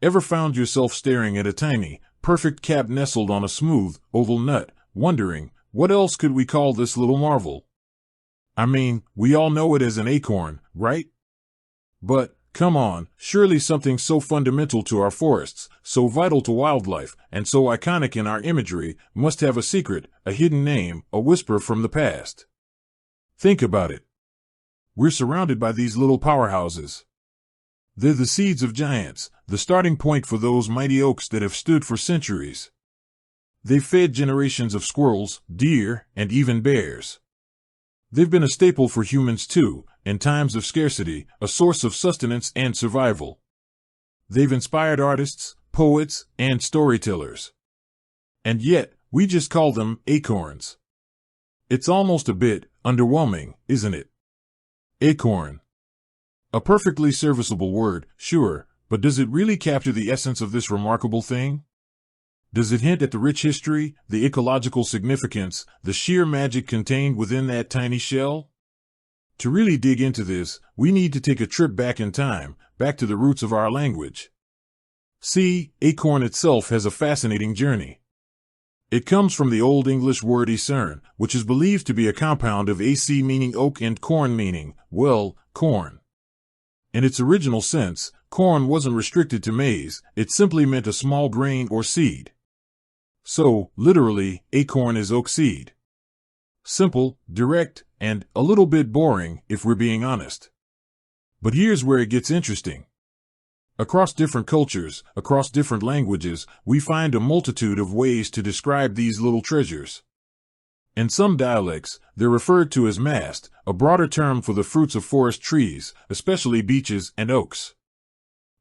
Ever found yourself staring at a tiny, perfect cap nestled on a smooth, oval nut, wondering, what else could we call this little marvel? I mean, we all know it as an acorn, right? But, come on, surely something so fundamental to our forests, so vital to wildlife, and so iconic in our imagery, must have a secret, a hidden name, a whisper from the past. Think about it. We're surrounded by these little powerhouses. They're the seeds of giants, the starting point for those mighty oaks that have stood for centuries. They've fed generations of squirrels, deer, and even bears. They've been a staple for humans too, in times of scarcity, a source of sustenance and survival. They've inspired artists, poets, and storytellers. And yet, we just call them acorns. It's almost a bit underwhelming, isn't it? Acorn. A perfectly serviceable word, sure, but does it really capture the essence of this remarkable thing? Does it hint at the rich history, the ecological significance, the sheer magic contained within that tiny shell? To really dig into this, we need to take a trip back in time, back to the roots of our language. See, acorn itself has a fascinating journey. It comes from the Old English word acorn, which is believed to be a compound of ac meaning oak and corn meaning, well, corn. In its original sense, corn wasn't restricted to maize, it simply meant a small grain or seed. So, literally, acorn is oak seed. Simple, direct, and a little bit boring, if we're being honest. But here's where it gets interesting. Across different cultures, across different languages, we find a multitude of ways to describe these little treasures. In some dialects, they're referred to as mast, a broader term for the fruits of forest trees, especially beeches and oaks.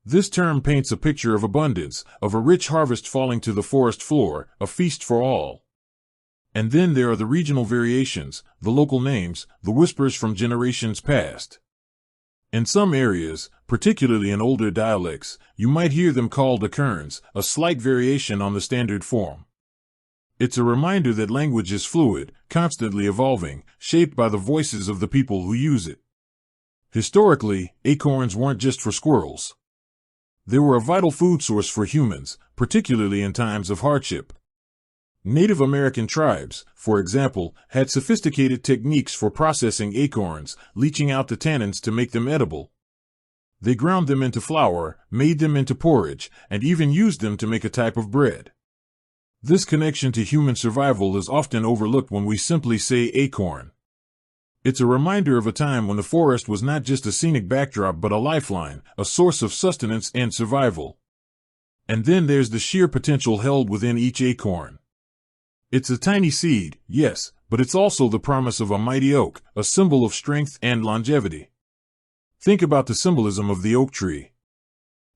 This term paints a picture of abundance, of a rich harvest falling to the forest floor, a feast for all. And then there are the regional variations, the local names, the whispers from generations past. In some areas, particularly in older dialects, you might hear them called acorns, a slight variation on the standard form. It's a reminder that language is fluid, constantly evolving, shaped by the voices of the people who use it. Historically, acorns weren't just for squirrels. They were a vital food source for humans, particularly in times of hardship. Native American tribes, for example, had sophisticated techniques for processing acorns, leaching out the tannins to make them edible. They ground them into flour, made them into porridge, and even used them to make a type of bread. This connection to human survival is often overlooked when we simply say acorn. It's a reminder of a time when the forest was not just a scenic backdrop but a lifeline, a source of sustenance and survival. And then there's the sheer potential held within each acorn. It's a tiny seed, yes, but it's also the promise of a mighty oak, a symbol of strength and longevity. Think about the symbolism of the oak tree.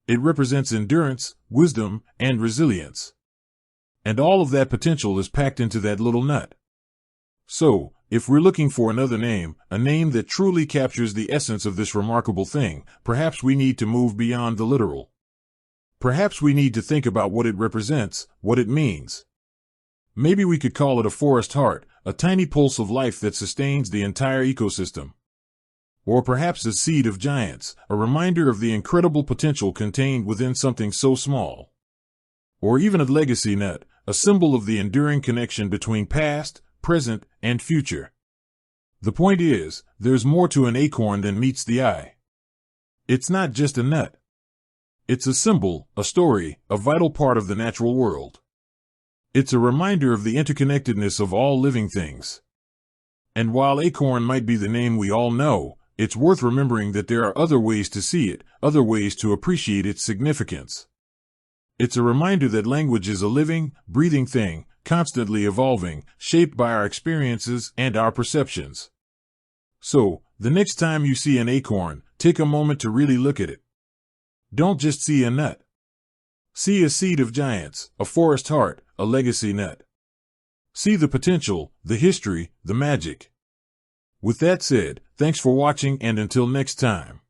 It represents endurance, wisdom, and resilience. And all of that potential is packed into that little nut. So, if we're looking for another name, a name that truly captures the essence of this remarkable thing, perhaps we need to move beyond the literal. Perhaps we need to think about what it represents, what it means. Maybe we could call it a forest heart, a tiny pulse of life that sustains the entire ecosystem. Or perhaps a seed of giants, a reminder of the incredible potential contained within something so small. Or even a legacy nut, a symbol of the enduring connection between past, present, and future. The point is, there's more to an acorn than meets the eye. It's not just a nut. It's a symbol, a story, a vital part of the natural world. It's a reminder of the interconnectedness of all living things. And while acorn might be the name we all know, it's worth remembering that there are other ways to see it, other ways to appreciate its significance. It's a reminder that language is a living, breathing thing, constantly evolving, shaped by our experiences and our perceptions. So, the next time you see an acorn, take a moment to really look at it. Don't just see a nut. See a seed of giants, a forest heart, a legacy nut. See the potential, the history, the magic. With that said, thanks for watching and until next time.